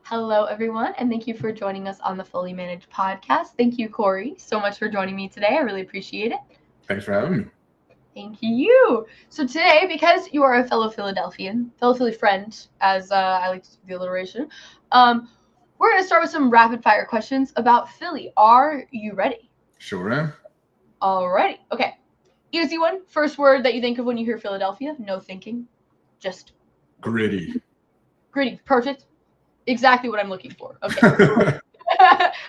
Hello, everyone, and thank you for joining us on the Fully Managed podcast. Thank you, Cory, so much for joining me today. I really appreciate it. Thanks for having me. Thank you. So today, because you are a fellow Philadelphian, fellow Philly friend, as I like to do the alliteration, we're going to start with some rapid fire questions about Philly. Are you ready? Sure am. Alrighty. Okay. Easy one. First word that you think of when you hear Philadelphia. No thinking. Just Gritty. gritty. Perfect. Exactly what I'm looking for. Okay.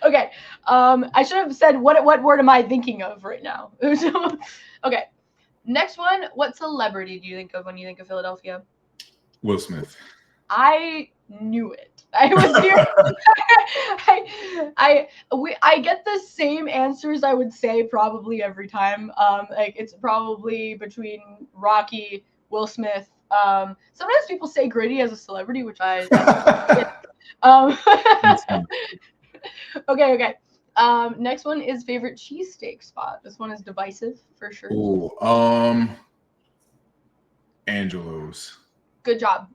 Okay. I should have said what word am I thinking of right now? Okay. Next one. What celebrity do you think of when you think of Philadelphia? Will Smith. I knew it. I was here. I get the same answers I would say probably every time. Like it's probably between Rocky, Will Smith. Sometimes people say Gritty as a celebrity, which um, okay. Next one is favorite cheesesteak spot. This one is divisive for sure. Ooh, Angelo's. Good job.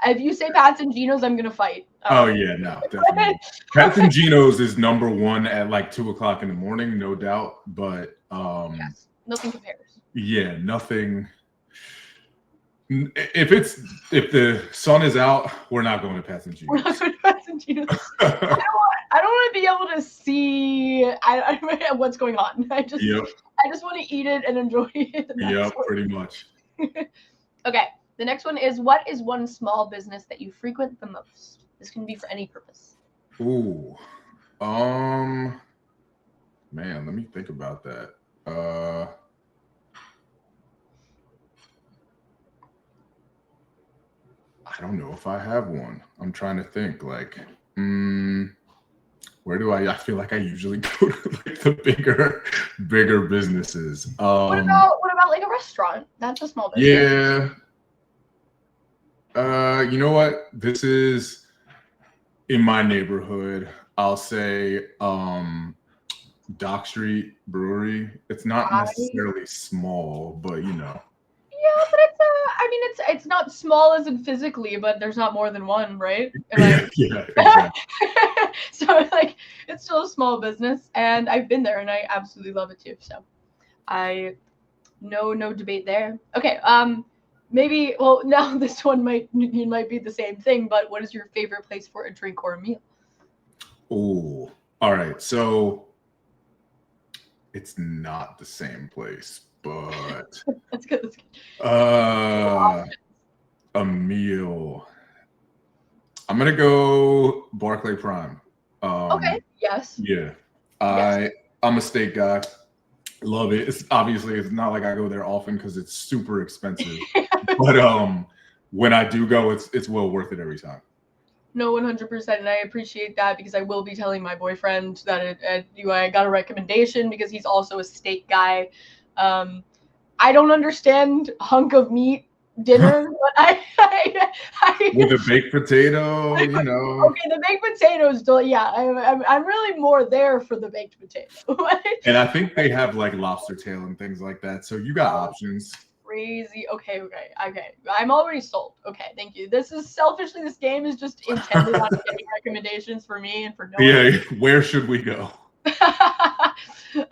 If you say Pat's and Geno's, I'm gonna fight. Oh yeah, no, definitely. Pat's and Geno's is number one at like 2:00 in the morning, no doubt. But yes, nothing compares. Yeah, nothing. If the sun is out, we're not going to Pat's and We're not Geno's. going to Pat's and Geno's. I don't want to be able to see what's going on. I just want to eat it and enjoy it. Yep, pretty much. Okay. The next one is, what is one small business that you frequent the most? This can be for any purpose. Ooh. Man, let me think about that. I don't know if I have one. I'm trying to think like, where do I feel like I usually go to like the bigger businesses. What about like a restaurant? That's a small business. Yeah. You know what? This is in my neighborhood. I'll say Dock Street Brewery. It's not necessarily small, but you know. Yeah, but it's not small as in physically, but there's not more than one, right? Yeah, exactly. So like it's still a small business, and I've been there and I absolutely love it too. So I no debate there. Okay, maybe now this one might be the same thing, but what is your favorite place for a drink or a meal? Oh, all right. So it's not the same place, but That's good. A meal. I'm gonna go Barclay Prime. Okay. Yes. Yeah. I'm a steak guy. Love it. It's not like I go there often because it's super expensive. But when I do go, it's well worth it every time. No, 100%, and I appreciate that because I will be telling my boyfriend that I got a recommendation because he's also a steak guy. I don't understand hunk of meat dinner, but I with a baked potato, you know. Okay, the baked potatoes, yeah, I'm really more there for the baked potato. And I think they have like lobster tail and things like that, so you got options. Crazy. Okay. I'm already sold. Okay, thank you. This game is just intended on getting recommendations for me and for no one. Yeah, where should we go?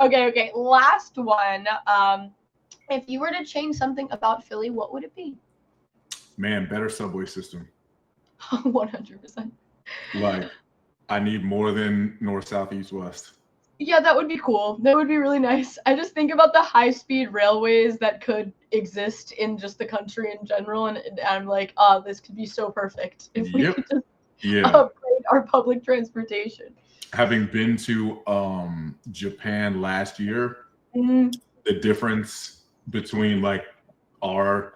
Okay. Last one. If you were to change something about Philly, what would it be? Man, better subway system. 100%. Like, I need more than north, south, east, west. Yeah, that would be cool. That would be really nice. I just think about the high-speed railways that could exist in just the country in general, and I'm like, this could be so perfect if we could just upgrade our public transportation. Having been to Japan last year, the difference between like our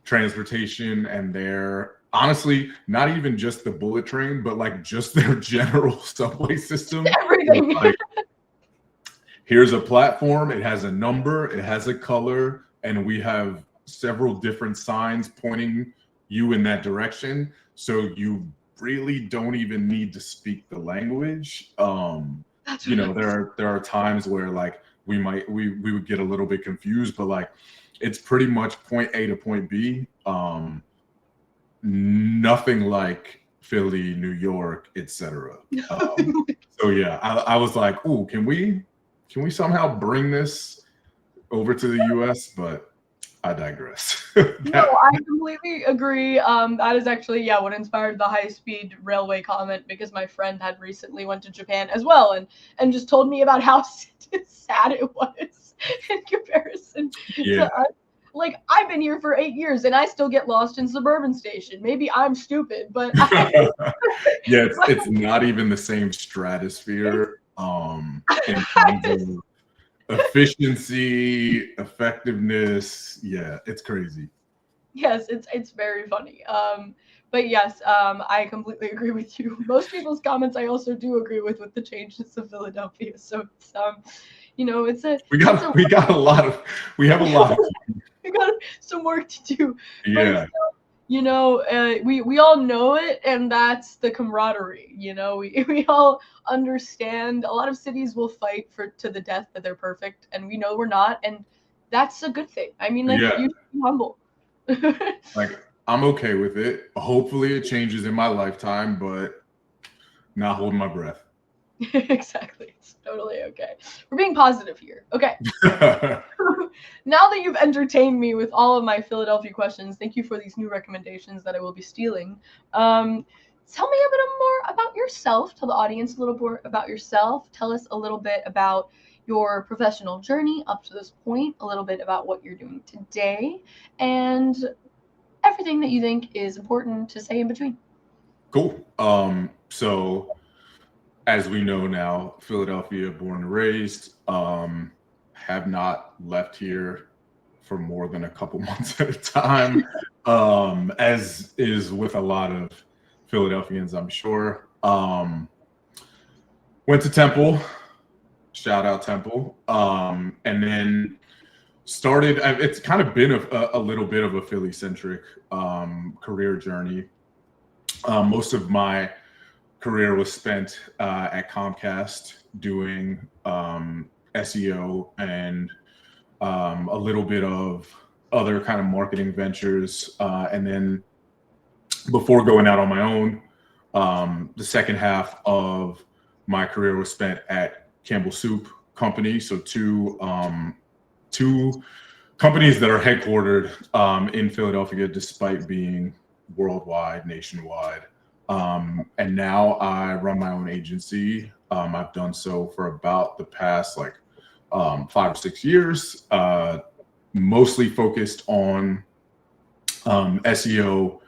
transportation and their, honestly, not even just the bullet train, but like just their general subway system. Everything. Like, here's a platform, it has a number, it has a color, and we have several different signs pointing you in that direction. So you really don't even need to speak the language. You know, there are times where like we would get a little bit confused, but like it's pretty much point A to point B. Nothing like Philly, New York, etc. So yeah, I was like, ooh, can we somehow bring this over to the US? But I digress. No, I completely agree. That is actually, yeah, what inspired the high-speed railway comment, because my friend had recently went to Japan as well, and just told me about how sad it was in comparison Yeah. to us. Like, I've been here for 8 years and I still get lost in Suburban Station. Maybe I'm stupid, but Yeah, it's not even the same stratosphere in terms of efficiency, effectiveness. Yeah, it's crazy. Yes, it's very funny. But yes, I completely agree with you. Most people's comments I also do agree with the changes of Philadelphia. So it's it's a We have a lot of we got some work to do. But it's yeah. we all know it, and that's the camaraderie. We all understand. A lot of cities will fight to the death that they're perfect, and we know we're not, and that's a good thing. I mean, like, Yeah. you should be humble. Like, I'm okay with it. Hopefully it changes in my lifetime, but not holding my breath. Exactly. It's totally okay. We're being positive here. Okay. Now that you've entertained me with all of my Philadelphia questions, thank you for these new recommendations that I will be stealing. Tell me a bit more about yourself. Tell the audience a little more about yourself. Tell us a little bit about your professional journey up to this point, a little bit about what you're doing today, and everything that you think is important to say in between. Cool. So as we know now, Philadelphia, born and raised, have not left here for more than a couple months at a time, as is with a lot of Philadelphians, I'm sure. Went to Temple, shout out Temple, and then started. It's kind of been a little bit of a Philly-centric career journey. Most of my career was spent at Comcast doing SEO and a little bit of other kind of marketing ventures. And then before going out on my own, the second half of my career was spent at Campbell Soup Company. So two companies that are headquartered in Philadelphia, despite being worldwide, nationwide. And now I run my own agency. I've done so for about the past 5 or 6 years, mostly focused on SEO,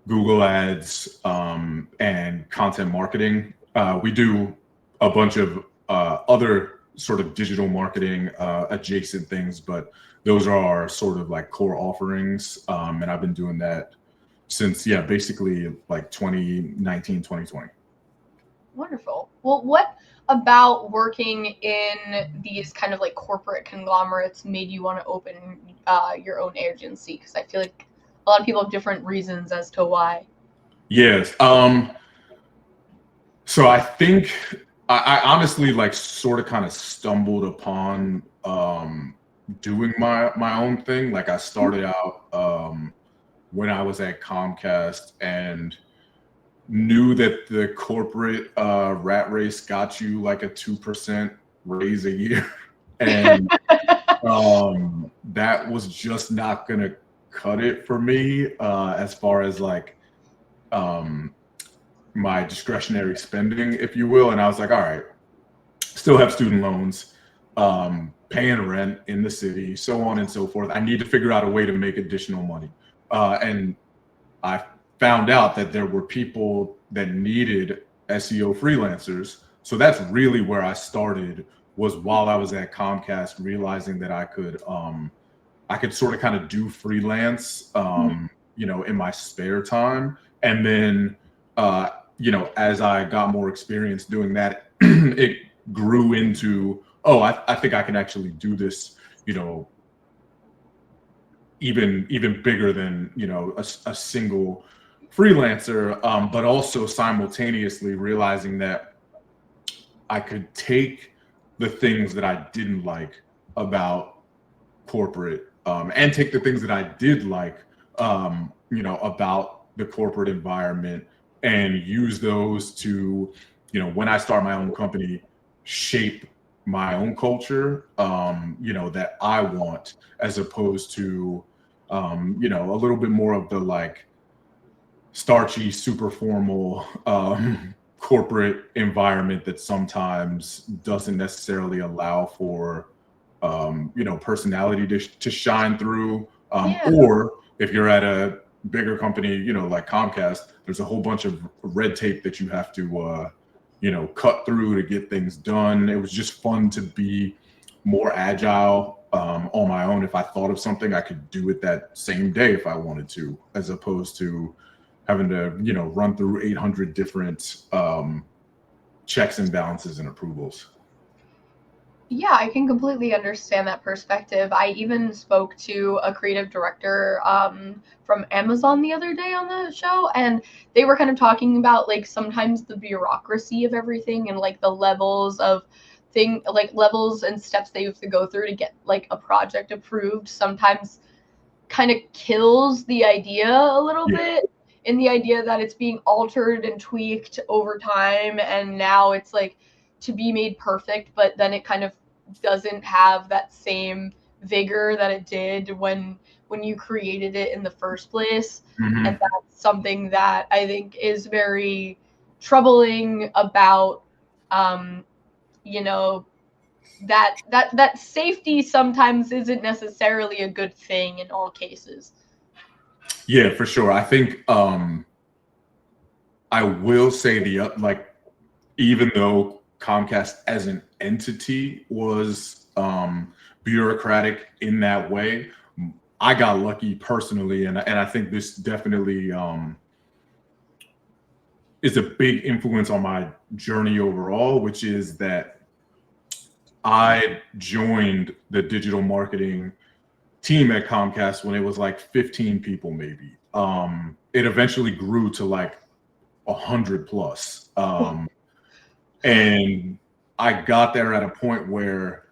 Google Ads, and content marketing. We do a bunch of other sort of digital marketing adjacent things, but those are our sort of like core offerings. And I've been doing that since, basically like 2019, 2020. Wonderful. Well, what about working in these kind of like corporate conglomerates made you want to open your own agency? Because I feel like a lot of people have different reasons as to why. Yes. So I think I honestly sort of kind of stumbled upon doing my own thing. Like, I started out when I was at Comcast and knew that the corporate rat race got you like a 2% raise a year. And that was just not going to cut it for me as far as my discretionary spending, if you will. And I was like, all right, still have student loans, paying rent in the city, so on and so forth. I need to figure out a way to make additional money. And I found out that there were people that needed SEO freelancers. So that's really where I started, was while I was at Comcast, realizing that I could sort of kind of do freelance, in my spare time. And then, as I got more experience doing that, it grew into, I think I can actually do this, even bigger than, a single freelancer, but also simultaneously realizing that I could take the things that I didn't like about corporate, and take the things that I did like, about the corporate environment, and use those to, when I start my own company, shape my own culture, that I want, as opposed to, a little bit more of the like starchy, super formal corporate environment that sometimes doesn't necessarily allow for, personality to shine through. Yeah. Or if you're at a bigger company, like Comcast, there's a whole bunch of red tape that you have to, cut through to get things done. It was just fun to be more agile on my own. If I thought of something, I could do it that same day if I wanted to, as opposed to having to, run through 800 different checks and balances and approvals. Yeah, I can completely understand that perspective. I even spoke to a creative director from Amazon the other day on the show, and they were kind of talking about like sometimes the bureaucracy of everything and like the levels of levels and steps they have to go through to get like a project approved sometimes kind of kills the idea a little bit, in the idea that it's being altered and tweaked over time, and now it's like to be made perfect, but then it kind of doesn't have that same vigor that it did when you created it in the first place. Mm-hmm. And that's something that I think is very troubling about you know that safety sometimes isn't necessarily a good thing in all cases. Yeah, for sure. I think I will say like, even though Comcast as an entity was bureaucratic in that way, I got lucky personally, and I think this definitely is a big influence on my journey overall, which is that I joined the digital marketing team at Comcast when it was like 15 people, maybe. It eventually grew to like 100 plus. And I got there at a point where,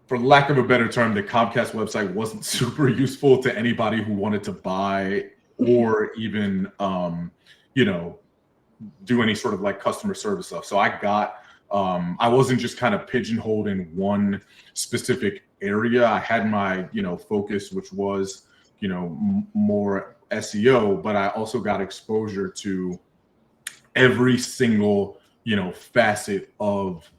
for lack of a better term, the Comcast website wasn't super useful to anybody who wanted to buy or even, do any sort of like customer service stuff. So I wasn't just kind of pigeonholed in one specific area. I had my, focus, which was, more SEO, but I also got exposure to every single, facet of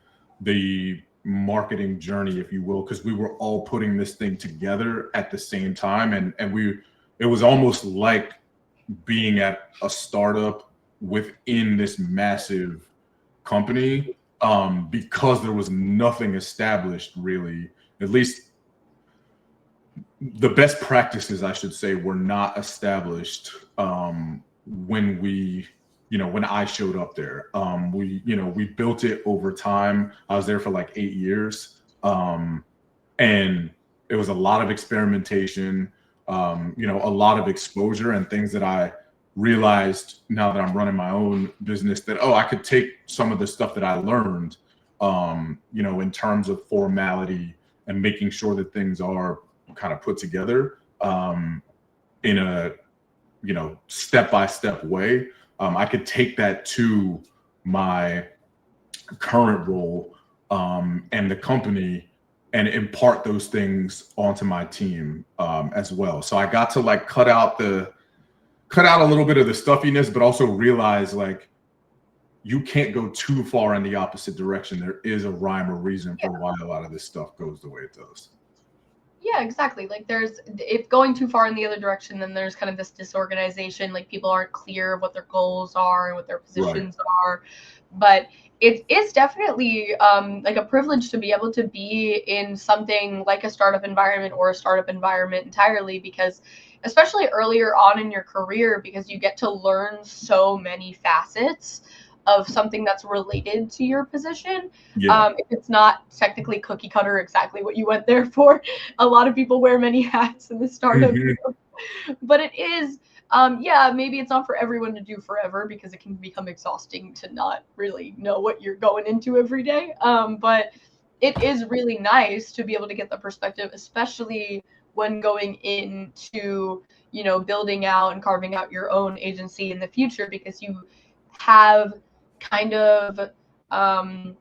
the marketing journey, if you will, because we were all putting this thing together at the same time. And it was almost like being at a startup within this massive company, because there was nothing established really. At least the best practices, I should say, were not established when when I showed up there. We built it over time. I was there for like 8 years, and it was a lot of experimentation, a lot of exposure, and things that I realized now that I'm running my own business, that I could take some of the stuff that I learned, in terms of formality and making sure that things are kind of put together in a step-by-step way. I could take that to my current role and the company and impart those things onto my team as well. So I got to like cut out a little bit of the stuffiness, but also realize like you can't go too far in the opposite direction. There is a rhyme or reason for why a lot of this stuff goes the way it does. Yeah, exactly. Like if going too far in the other direction, then there's kind of this disorganization, like people aren't clear of what their goals are and what their positions are. But it is definitely like a privilege to be able to be in something like a startup environment or a startup environment entirely, because especially earlier on in your career, because you get to learn so many facets of something that's related to your position. If it's not technically cookie cutter exactly what you went there for, a lot of people wear many hats in the startup field. But it is, maybe it's not for everyone to do forever, because it can become exhausting to not really know what you're going into every day. But it is really nice to be able to get the perspective, especially when going into, you know, building out and carving out your own agency in the future, because you have kind of a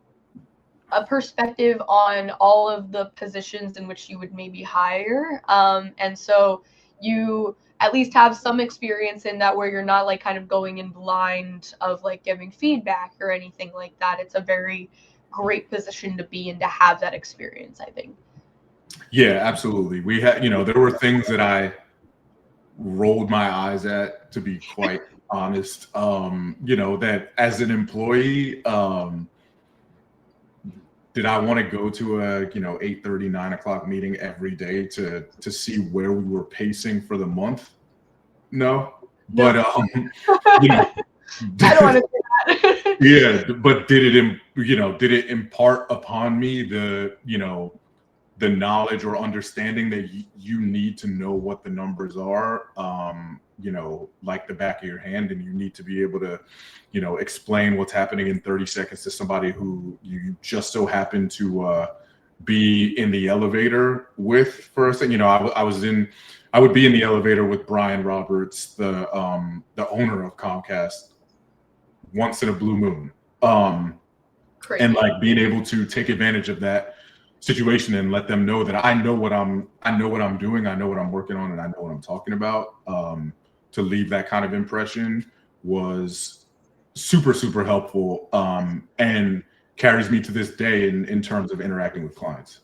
perspective on all of the positions in which you would maybe hire. And so you at least have some experience in that, where you're not like kind of going in blind of like giving feedback or anything like that. It's a very great position to be in, to have that experience, I think. Yeah, absolutely. We had, you know, there were things that I rolled my eyes at, to be quite honest. You know, that as an employee, did I want to go to a, you know, 8:30, 9 o'clock meeting every day to see where we were pacing for the month? No. But you know, I don't want to do that. yeah, but did it impart upon me the, you know, the knowledge or understanding that you need to know what the numbers are, you know, like the back of your hand, and you need to be able to, you know, explain what's happening in 30 seconds to somebody who you just so happen to be in the elevator with for a second. You know, I would be in the elevator with Brian Roberts, the owner of Comcast, once in a blue moon. And like being able to take advantage of that situation and let them know that I know what I'm doing, I know what I'm working on, and I know what I'm talking about. To leave that kind of impression was super, super helpful, and carries me to this day in terms of interacting with clients.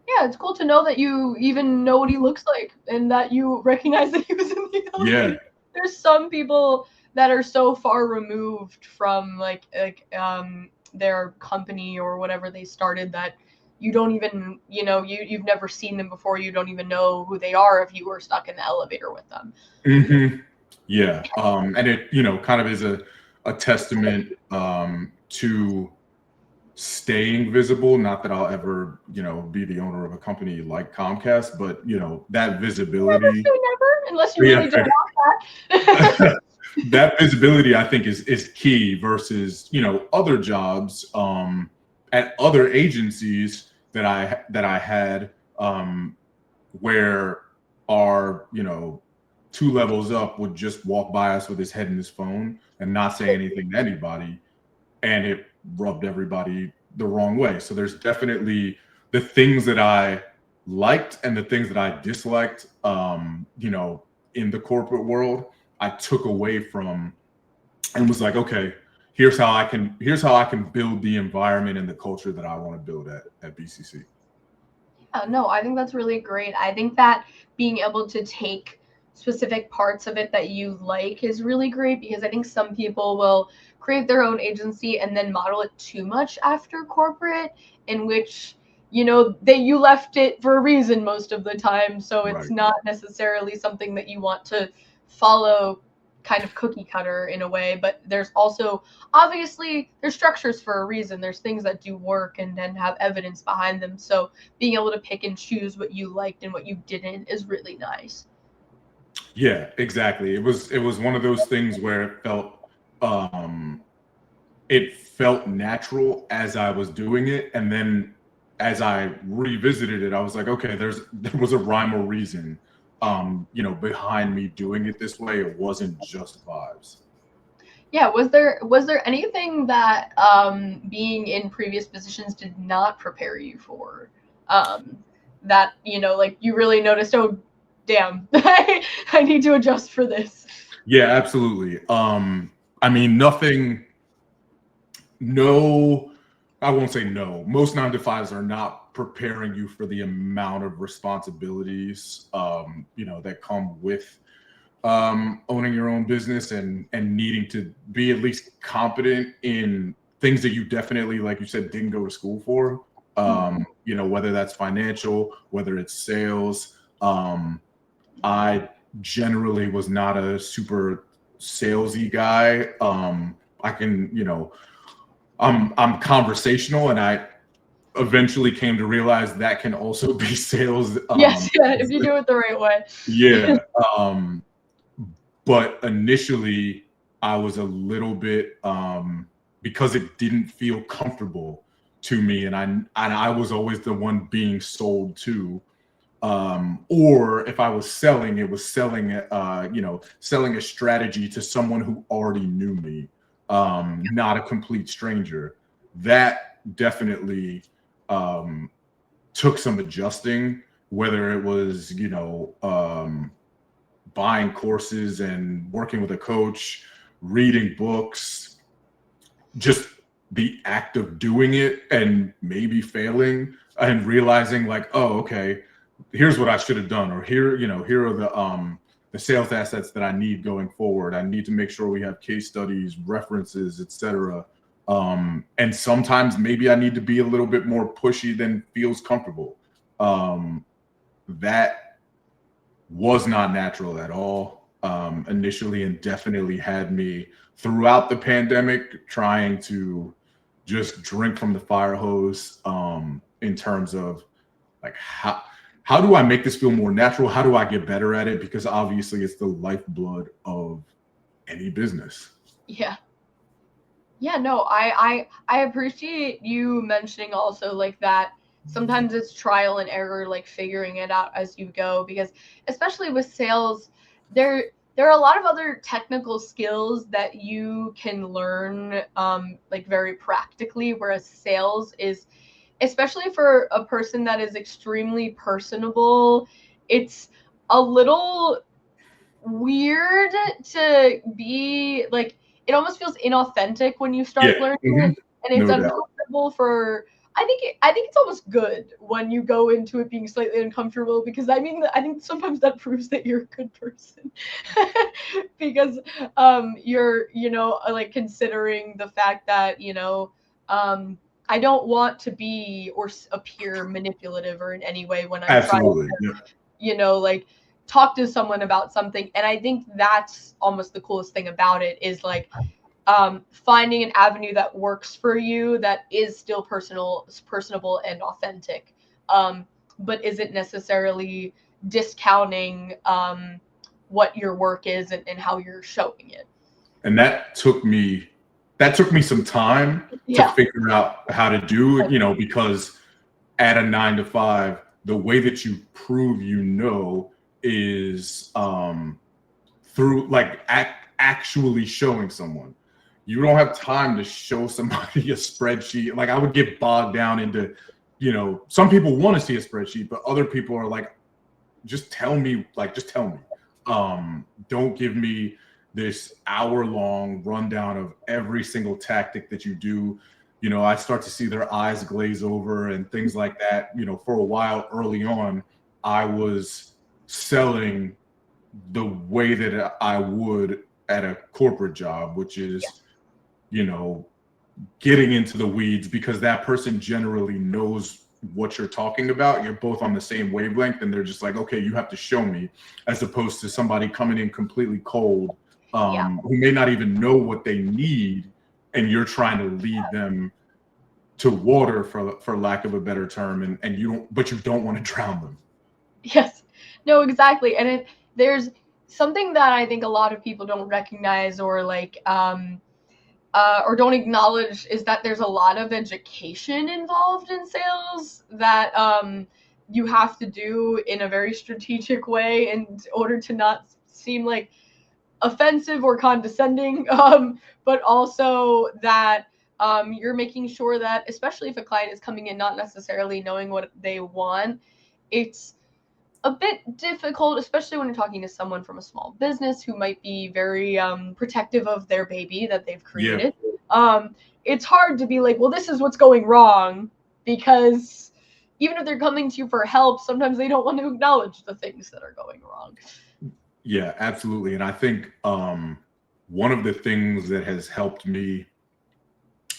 Yeah, it's cool to know that you even know what he looks like and that you recognize that he was in the elevator. Yeah. There's some people that are so far removed from like their company or whatever they started that you don't even, you know, you've never seen them before. You don't even know who they are if you were stuck in the elevator with them. Mm-hmm. Yeah. And it, you know, kind of is a testament to staying visible. Not that I'll ever, you know, be the owner of a company like Comcast, but, you know, that visibility. Never, unless you really don't want that. That visibility, I think, is key versus, you know, other jobs at other agencies that I had, where our, you know, 2 levels up would just walk by us with his head in his phone and not say anything to anybody, and it rubbed everybody the wrong way. So there's definitely the things that I liked and the things that I disliked, you know, in the corporate world, I took away from and was like, okay, here's how I can build the environment and the culture that I want to build at BCC. Yeah, no, I think that's really great. I think that being able to take specific parts of it that you like is really great, because I think some people will create their own agency and then model it too much after corporate, in which, you know, you left it for a reason most of the time, so it's not necessarily something that you want to follow kind of cookie cutter in a way. But there's also, obviously, there's structures for a reason. There's things that do work and then have evidence behind them. So being able to pick and choose what you liked and what you didn't is really nice. Yeah, exactly. It was one of those things where it felt natural as I was doing it, and then as I revisited it, I was like, okay, there was a rhyme or reason, you know, behind me doing it this way. It wasn't just vibes. Yeah, was there anything that being in previous positions did not prepare you for? That, you know, like you really noticed, oh damn, I need to adjust for this. Yeah, absolutely. I mean, I won't say no. Most 9-to-5s are not preparing you for the amount of responsibilities, you know, that come with owning your own business and needing to be at least competent in things that you definitely, like you said, didn't go to school for. You know, whether that's financial, whether it's sales. I generally was not a super salesy guy. I can, you know, I'm conversational, and I eventually came to realize that can also be sales. Yes, yeah, if you do it the right way. Yeah. But initially I was a little bit, because it didn't feel comfortable to me, and I was always the one being sold to. Or if I was selling, it was selling, selling a strategy to someone who already knew me, not a complete stranger. That definitely took some adjusting, whether it was, buying courses and working with a coach, reading books, just the act of doing it and maybe failing and realizing like, oh, okay, here's what I should have done, or here are the sales assets that I need going forward. I need to make sure we have case studies, references, etc. And sometimes maybe I need to be a little bit more pushy than feels comfortable. That was not natural at all initially, and definitely had me throughout the pandemic trying to just drink from the fire hose in terms of like how do I make this feel more natural? How do I get better at it? Because obviously it's the lifeblood of any business. Yeah. Yeah, no, I appreciate you mentioning also like that sometimes it's trial and error, like figuring it out as you go, because especially with sales, there are a lot of other technical skills that you can learn like very practically, whereas sales is, especially for a person that is extremely personable, it's a little weird to be like, it almost feels inauthentic when you start learning it, and it's No doubt. uncomfortable for, I think it's almost good when you go into it being slightly uncomfortable, because I think sometimes that proves that you're a good person because you're like considering the fact that I don't want to be or appear manipulative or in any way when I'm Absolutely. trying to, like talk to someone about something. And I think that's almost the coolest thing about it is like finding an avenue that works for you, that is still personable and authentic, but isn't necessarily discounting what your work is and how you're showing it. And that took me some time to figure out how to do, because at a 9-to-5, the way that you prove is through like actually showing someone. You don't have time to show somebody a spreadsheet. Like I would get bogged down into, some people want to see a spreadsheet, but other people are like, just tell me. Don't give me this hour-long rundown of every single tactic that you do. I start to see their eyes glaze over and things like that. For a while early on, I was selling the way that I would at a corporate job, which is, getting into the weeds, because that person generally knows what you're talking about. You're both on the same wavelength, and they're just like, okay, you have to show me, as opposed to somebody coming in completely cold, who may not even know what they need, and you're trying to lead them to water, for lack of a better term, and you don't want to drown them. Yes, no, exactly. And there's something that I think a lot of people don't recognize or like or don't acknowledge, is that there's a lot of education involved in sales that you have to do in a very strategic way in order to not seem like offensive or condescending, but also that you're making sure that, especially if a client is coming in not necessarily knowing what they want, it's a bit difficult, especially when you're talking to someone from a small business who might be very protective of their baby that they've created. It's hard to be like, well, this is what's going wrong, because even if they're coming to you for help, sometimes they don't want to acknowledge the things that are going wrong. Yeah, absolutely. And I think one of the things that has helped me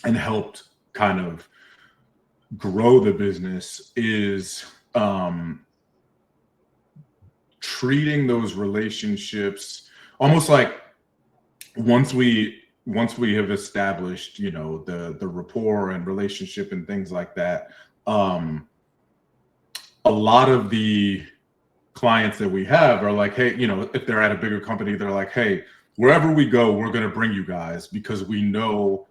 and helped kind of grow the business is treating those relationships almost like, once we have established, the rapport and relationship and things like that, a lot of the clients that we have are like, hey, if they're at a bigger company, they're like, hey, wherever we go, we're going to bring you guys, because we know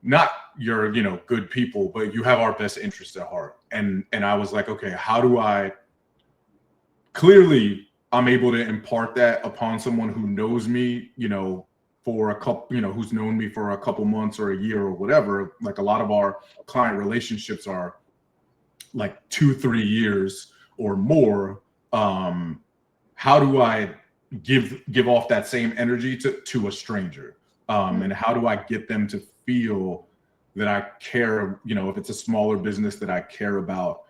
not you're, good people, but you have our best interest at heart. And I was like, okay, how do I clearly I'm able to impart that upon someone who knows me, for a couple, who's known me for a couple months or a year or whatever. Like a lot of our client relationships are like 2-3 years or more. How do I give off that same energy to a stranger? And how do I get them to feel that I care, if it's a smaller business, that I care about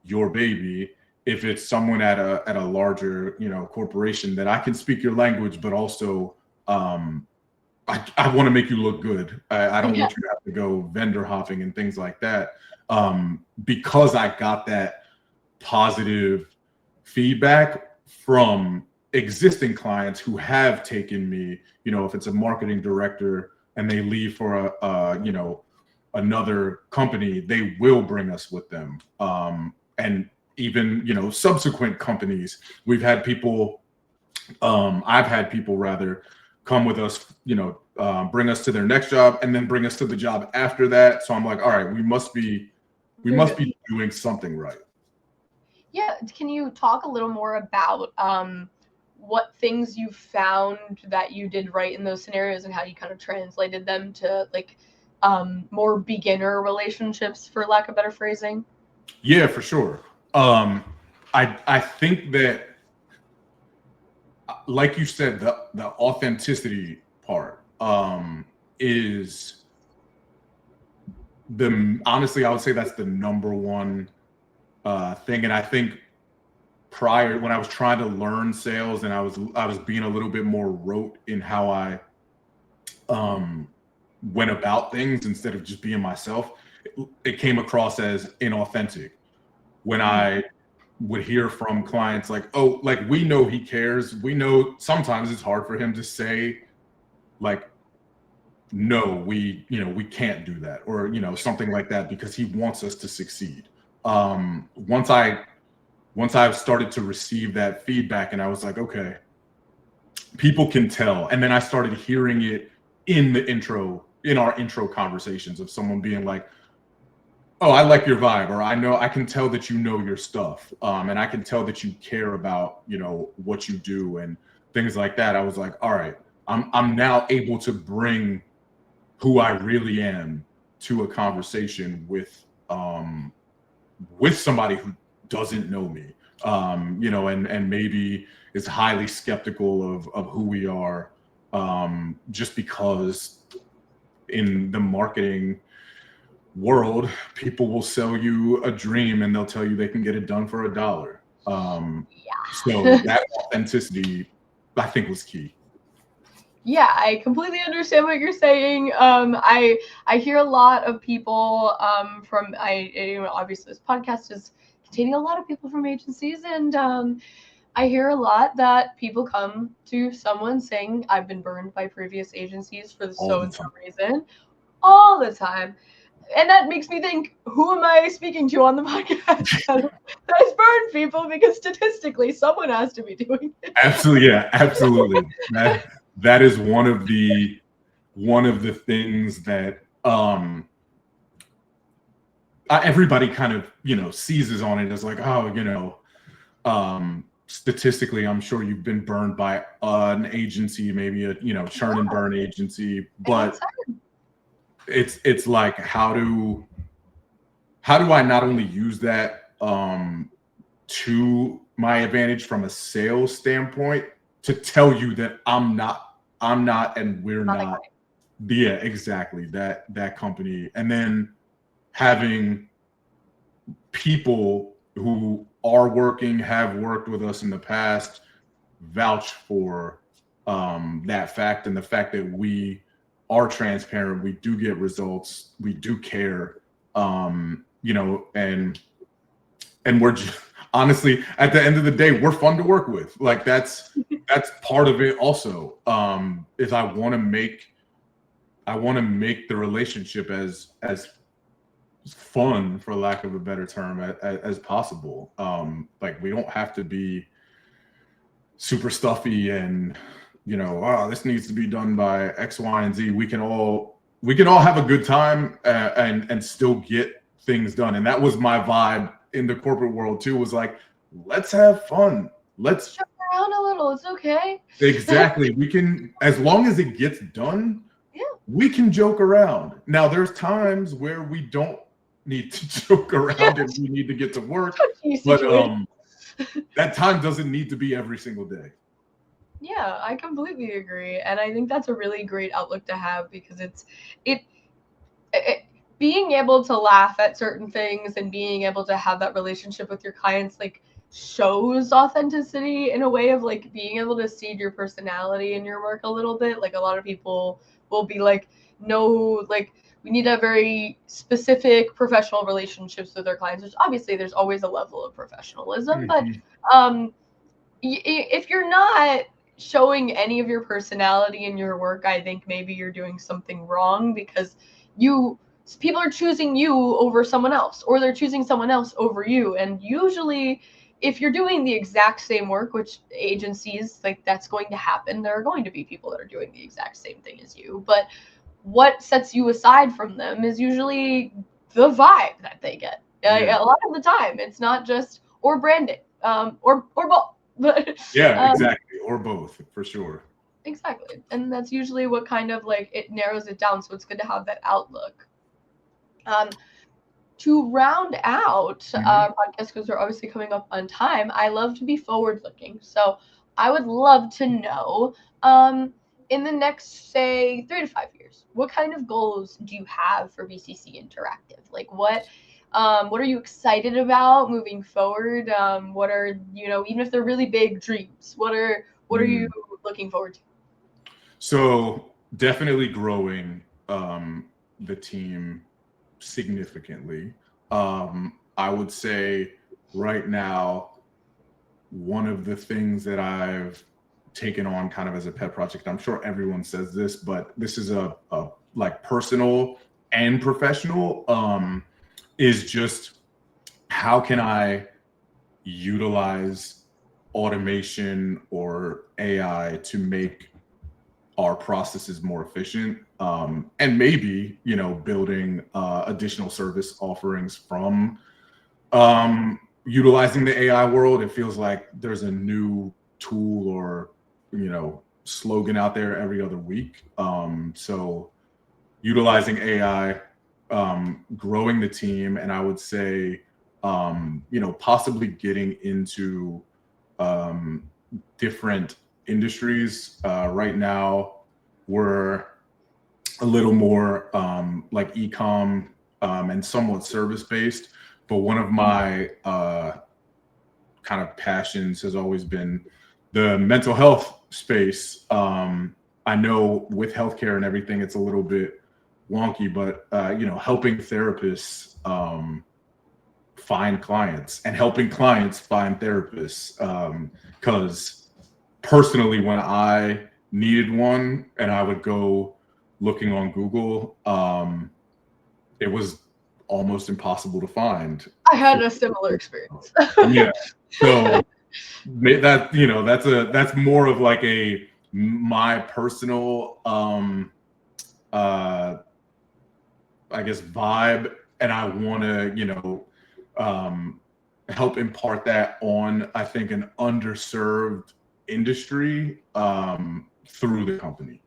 your baby. If it's someone at a larger, corporation, that I can speak your language, but also I want to make you look good. I don't want you to have to go vendor hopping and things like that. Because I got that positive feedback from existing clients who have taken me, if it's a marketing director and they leave for another company, they will bring us with them. And even, subsequent companies, we've had people, I've had people rather come with us, bring us to their next job and then bring us to the job after that. So I'm like, all right, we must be doing something right. Yeah. Can you talk a little more about what things you found that you did right in those scenarios and how you kind of translated them to like more beginner relationships, for lack of better phrasing? Yeah, for sure. I think that, like you said, the authenticity part is honestly, I would say that's the number one thing. And I think prior, when I was trying to learn sales and I was being a little bit more rote in how I went about things instead of just being myself, it came across as inauthentic. When I would hear from clients like, oh, like, we know he cares. We know sometimes it's hard for him to say like, no, we can't do that, or, something like that, because he wants us to succeed. Once I've started to receive that feedback and I was like, okay, people can tell. And then I started hearing it in our intro conversations of someone being like, oh, I like your vibe, or I can tell that you know your stuff. And I can tell that you care about, what you do and things like that. I was like, all right, I'm now able to bring who I really am to a conversation with somebody who doesn't know me, and maybe is highly skeptical of who we are, just because in the marketing world, people will sell you a dream and they'll tell you they can get it done for $1. So that authenticity, I think, was key. Yeah, I completely understand what you're saying. I hear a lot of people from obviously this podcast is containing a lot of people from agencies, and I hear a lot that people come to someone saying, I've been burned by previous agencies for so and so reason, all the time. And that makes me think, who am I speaking to on the podcast that has burned people? Because statistically, someone has to be doing it. Absolutely, yeah, absolutely. That is one of the things that everybody kind of seizes on it as like, oh, statistically, I'm sure you've been burned by an agency, maybe a churn and burn agency, but it's like, how do I not only use that to my advantage from a sales standpoint, to tell you that I'm not, and we're not. Yeah, exactly. That company. And then having people who are working, have worked with us in the past, vouch for that fact, and the fact that we are transparent, we do get results, we do care, and we're just, honestly, at the end of the day, we're fun to work with. Like, that's part of it also, is I want to make the relationship as fun, for lack of a better term, as possible. Like, we don't have to be super stuffy and this needs to be done by X, Y, and Z. We can all have a good time and still get things done. And that was my vibe in the corporate world too, was like, let's have fun. Let's jump around a little. It's okay. exactly. We can, as long as it gets done, Yeah. we can joke around. Now, there's times where we don't need to joke around and we need to get to work, but that time doesn't need to be every single day. Yeah, I completely agree, and I think that's a really great outlook to have, because it being able to laugh at certain things and being able to have that relationship with your clients, like, shows authenticity in a way of, like, being able to see your personality in your work a little bit. Like, a lot of people will be like, no, like, we need to have very specific professional relationships with our clients, which obviously there's always a level of professionalism, but if you're not showing any of your personality in your work, I think maybe you're doing something wrong, because people are choosing you over someone else, or they're choosing someone else over you. And usually, if you're doing the exact same work, which agencies, like, that's going to happen, there are going to be people that are doing the exact same thing as you. But what sets you aside from them is usually the vibe that they get. A lot of the time, it's not just, or branding, or both. Yeah, exactly, or both, for sure. Exactly, and that's usually what kind of, like, it narrows it down. So it's good to have that outlook. To round out our podcast, because we're obviously coming up on time, I love to be forward looking. So I would love to know, in the next, say, 3 to 5 years, what kind of goals do you have for BCC Interactive? Like, what are you excited about moving forward? What are, even if they're really big dreams, what are you looking forward to? So definitely growing the team significantly. I would say right now, one of the things that I've taken on kind of as a pet project, I'm sure everyone says this, but this is a like personal and professional, is just how can I utilize automation or AI to make our processes more efficient, and maybe, building additional service offerings from utilizing the AI world. It feels like there's a new tool or slogan out there every other week. So utilizing AI, growing the team, and I would say possibly getting into different industries. Right now, we're a little more like e-com and somewhat service-based. But one of my kind of passions has always been the mental health space. I know with healthcare and everything, it's a little bit wonky, but helping therapists find clients and helping clients find therapists. Because personally, when I needed one and I would go looking on Google, it was almost impossible to find. I had a similar experience. Yeah. So that, that's more of like my personal I guess vibe, and I want to help impart that on, I think, an underserved industry through the company.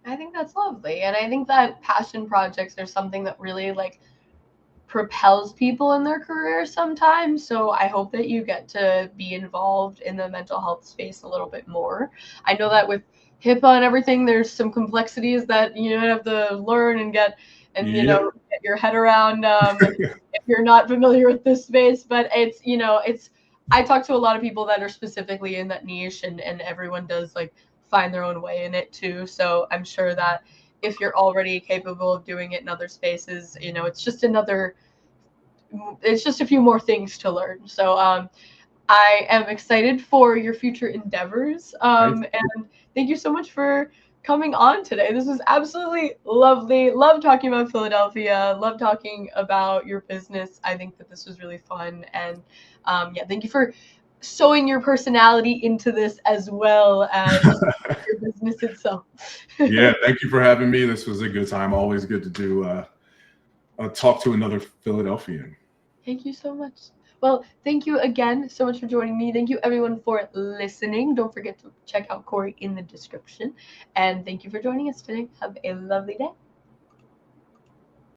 I think that's lovely, and I think that passion projects are something that really, like, propels people in their career sometimes. So I hope that you get to be involved in the mental health space a little bit more. I know that with HIPAA and everything, there's some complexities that you have to learn and get your head around if you're not familiar with this space. But it's I talk to a lot of people that are specifically in that niche, and everyone does, like, find their own way in it too. So I'm sure that if you're already capable of doing it in other spaces, it's just a few more things to learn. So I am excited for your future endeavors. And thank you so much for coming on today. This was absolutely lovely. Love talking about Philadelphia. Love talking about your business. I think that this was really fun. And thank you for sewing your personality into this as well as your business itself. Yeah, thank you for having me. This was a good time. Always good to do talk to another Philadelphian. Thank you so much. Well, thank you again so much for joining me. Thank you everyone for listening. Don't forget to check out Cory in the description. And thank you for joining us today. Have a lovely day.